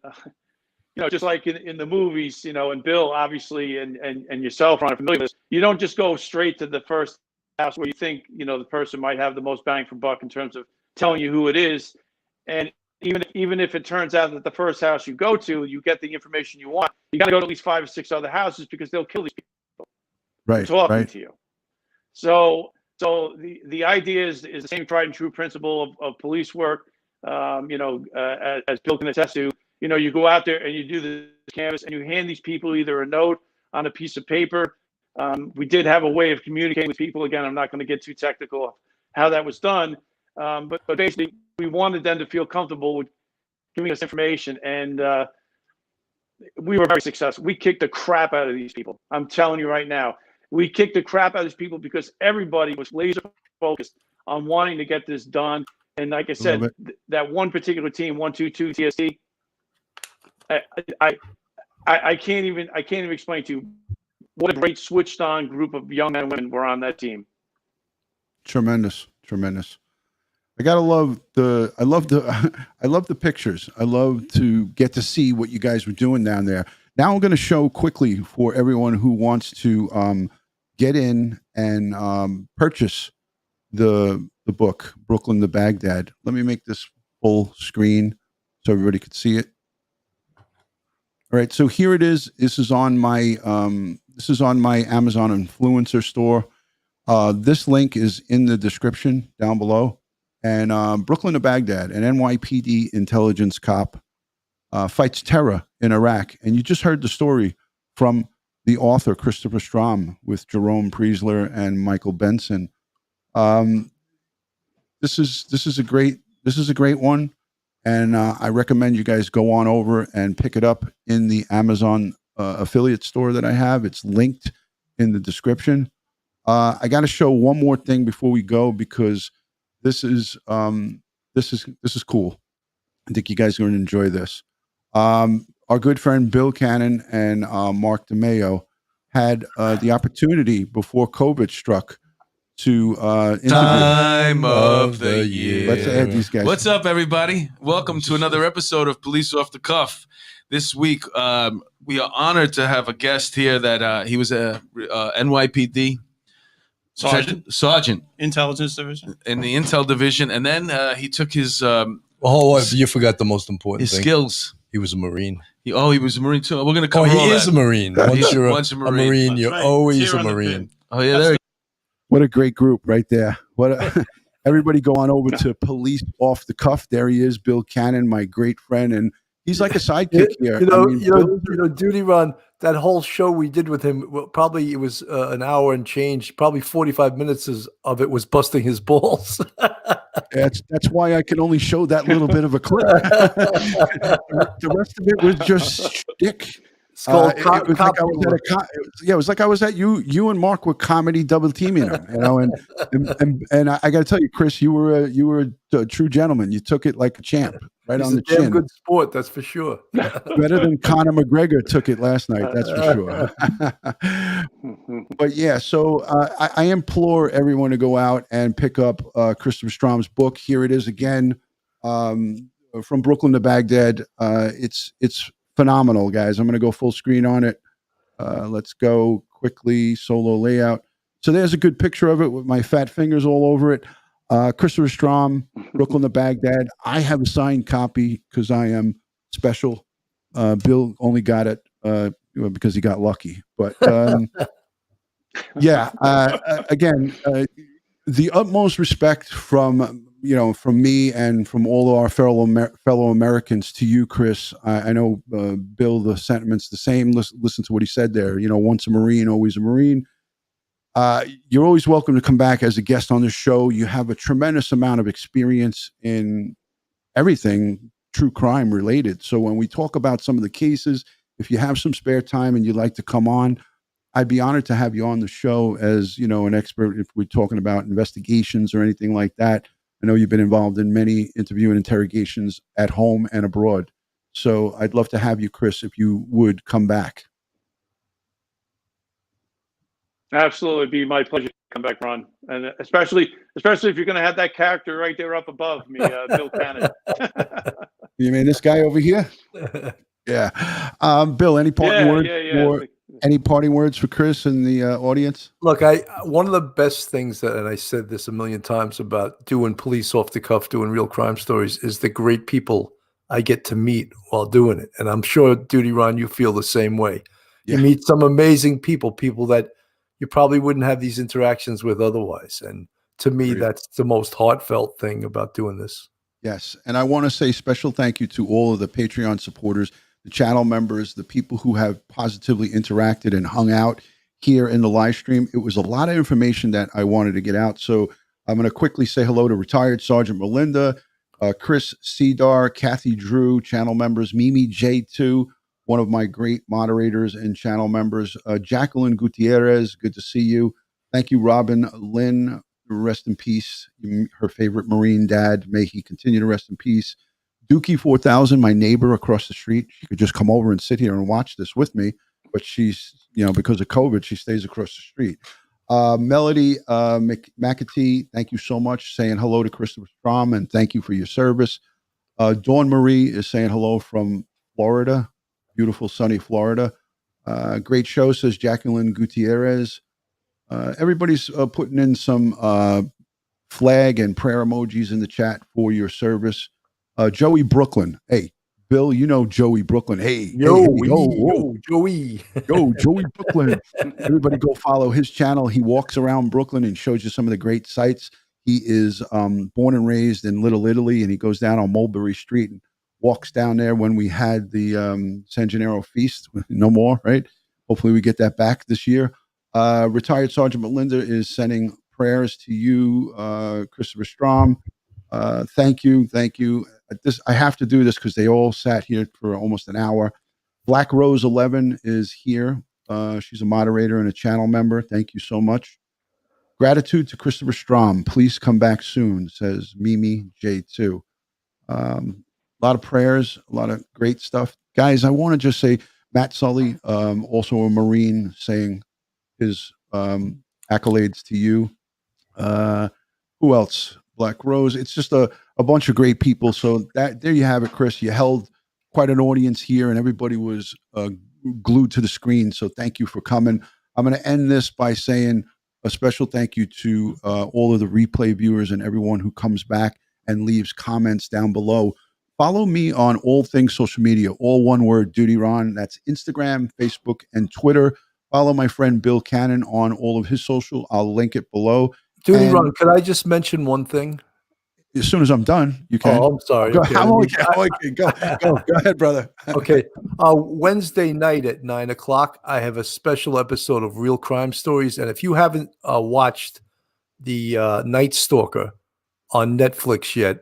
just like in the movies, and Bill obviously and yourself, Ron, are familiar with this. You don't just go straight to the first house where you think the person might have the most bang for buck in terms of telling you who it is, and even if it turns out that the first house you go to, you get the information you want, you got to go to at least 5 or 6 other houses because they'll kill these people talking to you. So the idea is the same tried and true principle of police work. As Bill can attest to, you go out there and you do the canvas and you hand these people either a note on a piece of paper. We did have a way of communicating with people. Again, I'm not going to get too technical of how that was done, but basically we wanted them to feel comfortable with giving us information, and we were very successful. We kicked the crap out of these people. I'm telling you right now, we kicked the crap out of these people because everybody was laser focused on wanting to get this done. And like I said, that one particular team, 122 TST, I can't even explain to you what a great switched on group of young men and women were on that team. Tremendous. I love the pictures. I love to get to see what you guys were doing down there. Now I'm going to show quickly for everyone who wants to get in and purchase the book, Brooklyn to Baghdad. Let me make this full screen so everybody could see it. All right, so here it is. This is on my Amazon influencer store. This link is in the description down below. And Brooklyn to Baghdad, an NYPD intelligence cop fights terror in Iraq. And you just heard the story from the author, Christopher Strom, with Jerome Priesler and Michael Benson. This is a great one. And I recommend you guys go on over and pick it up in the Amazon affiliate store that I have. It's linked in the description. I got to show one more thing before we go because this is cool. I think you guys are going to enjoy this. Our good friend Bill Cannon and Mark DeMeo had the opportunity before COVID struck to time of the year. Let's add these guys. What's up, everybody? Welcome to another episode of Police Off the Cuff. This week, we are honored to have a guest here that he was a NYPD Sergeant. Intelligence Division. In the Intel Division. And then he took his you forgot the most important thing. Skills. He was a Marine. He was a Marine, too. We're going to cover he all is that. a Marine. Once a Marine, you're right. always Tear a on the Marine. pin. Oh, yeah, there What a great group right there. Everybody go on over to Police Off the Cuff. There he is, Bill Cannon, my great friend. And he's like a sidekick here. DutyRon, that whole show we did with him, probably it was an hour and change, probably 45 minutes of it was busting his balls. That's why I could only show that little bit of a clip. The rest of it was just shtick. It's called It was like I was at it was like I was at you and Mark were comedy double teaming him, and I got to tell you, Chris, you were a true gentleman. You took it like a champ, right He's on the a damn chin. good sport, that's for sure. Better than Conor McGregor took it last night, that's for sure. But yeah, so I implore everyone to go out and pick up Christopher Strom's book. Here it is again, from Brooklyn to Baghdad. It's phenomenal, guys. I'm going to go full screen on it. Let's go quickly, solo layout. So there's a good picture of it with my fat fingers all over it. Christopher Strom, Brooklyn to Baghdad. I have a signed copy because I am special. Bill only got it because he got lucky. But yeah, again, the utmost respect from me and from all our fellow Americans to you, Chris. I know Bill, the sentiment's the same. Listen to what he said there. Once a Marine, always a Marine. You're always welcome to come back as a guest on the show. You have a tremendous amount of experience in everything true crime related. So when we talk about some of the cases, if you have some spare time and you'd like to come on, I'd be honored to have you on the show as, an expert if we're talking about investigations or anything like that. I know you've been involved in many interview and interrogations at home and abroad. So I'd love to have you, Chris, if you would come back. Absolutely. It'd be my pleasure to come back, Ron. And especially if you're going to have that character right there up above me, Bill Cannon. You mean this guy over here? Yeah. Bill, any parting words? Any parting words for Chris and the audience? Look, one of the best things and I said this a million times about doing police off the cuff, doing real crime stories, is the great people I get to meet while doing it. And I'm sure, DutyRon, you feel the same way. Yeah. You meet some amazing people that you probably wouldn't have these interactions with otherwise. And to me, that's the most heartfelt thing about doing this. Yes. And I want to say special thank you to all of the Patreon supporters, the channel members, the people who have positively interacted and hung out here in the live stream. It was a lot of information that I wanted to get out. So I'm going to quickly say hello to Retired Sergeant Melinda, Chris Cedar, Kathy Drew, channel members, Mimi J2, one of my great moderators and channel members, Jacqueline Gutierrez, good to see you. Thank you, Robin Lynn, rest in peace. Her favorite Marine dad, may he continue to rest in peace. Dookie 4000, my neighbor across the street. She could just come over and sit here and watch this with me, but she's, because of COVID, she stays across the street. Melody McAtee, thank you so much. Saying hello to Christopher Strom and thank you for your service. Dawn Marie is saying hello from Florida, beautiful sunny Florida. Great show, says Jacqueline Gutierrez. Everybody's putting in some flag and prayer emojis in the chat for your service. Joey Brooklyn. Hey, Bill, Joey Brooklyn. Hey, Joey. Joey Brooklyn. Everybody go follow his channel. He walks around Brooklyn and shows you some of the great sights. He is born and raised in Little Italy, and he goes down on Mulberry Street and walks down there when we had the San Gennaro feast. No more, right? Hopefully we get that back this year. Retired Sergeant Melinda is sending prayers to you, Christopher Strom. Thank you. I have to do this because they all sat here for almost an hour. Black Rose 11 is here. She's a moderator and a channel member. Thank you so much. Gratitude to Christopher Strom. Please come back soon, says Mimi J2. A lot of prayers, a lot of great stuff. Guys, I want to just say Matt Sully, also a Marine, saying his accolades to you. Who else? Black Rose. It's just a bunch of great people. So there you have it, Chris. You held quite an audience here and everybody was glued to the screen. So thank you for coming. I'm going to end this by saying a special thank you to all of the replay viewers and everyone who comes back and leaves comments down below. Follow me on all things social media, all one word, DutyRon. That's Instagram, Facebook, and Twitter. Follow my friend Bill Cannon on all of his social. I'll link it below. DutyRon, could I just mention one thing? As soon as I'm done, you can. Oh, I'm sorry. Go, okay. Go ahead, brother. Okay. Wednesday night at 9:00, I have a special episode of Real Crime Stories. And if you haven't watched the Night Stalker on Netflix yet,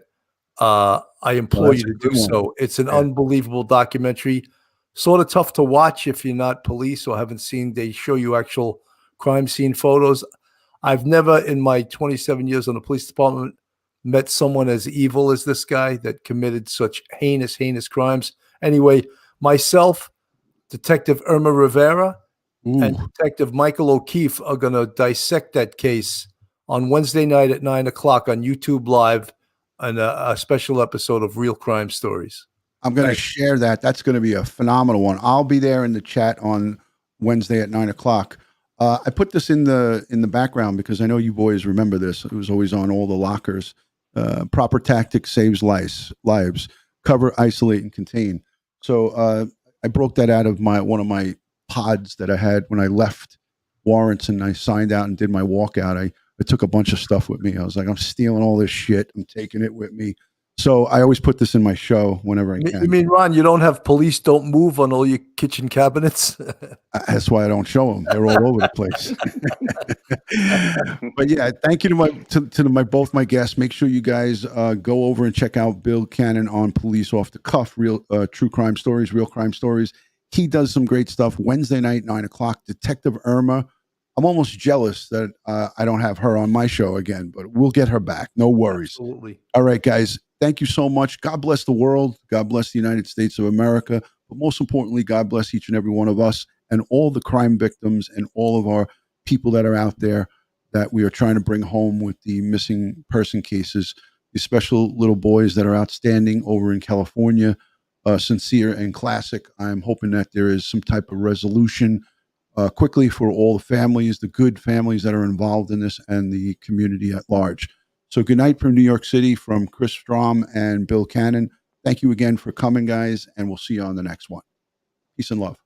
I implore you to do so. It's an unbelievable documentary. sort of tough to watch if you're not police or haven't seen. They show you actual crime scene photos. I've never, in my 27 years on the police department, met someone as evil as this guy that committed such heinous, heinous crimes. Anyway, myself, Detective Irma Rivera, and Detective Michael O'Keefe are going to dissect that case on Wednesday night at 9 o'clock on YouTube Live, and a special episode of Real Crime Stories. I'm going to share that. That's going to be a phenomenal one. I'll be there in the chat on Wednesday at 9 o'clock. I put this in the background because I know you boys remember this. It was always on all the lockers. Proper tactics saves lives. Cover, isolate, and contain. So I broke that out of one of my pods that I had when I left warrants, and I signed out and did my walkout. I took a bunch of stuff with me. I was like, I'm stealing all this shit. I'm taking it with me. So I always put this in my show whenever I can. You mean, Ron, you don't have police don't move on all your kitchen cabinets? That's why I don't show them. They're all over the place. But yeah, thank you to both my guests. Make sure you guys go over and check out Bill Cannon on Police Off the Cuff, real true crime stories, real crime stories. He does some great stuff. Wednesday night, 9 o'clock. Detective Irma. I'm almost jealous that I don't have her on my show again, but we'll get her back. No worries. Absolutely. All right, guys. Thank you so much. God bless the world. God bless the United States of America. But most importantly, God bless each and every one of us and all the crime victims and all of our people that are out there that we are trying to bring home with the missing person cases, the special little boys that are outstanding over in California, sincere and classic. I'm hoping that there is some type of resolution quickly for all the families, the good families that are involved in this, and the community at large. So good night from New York City, from Chris Strom and Bill Cannon. Thank you again for coming, guys, and we'll see you on the next one. Peace and love.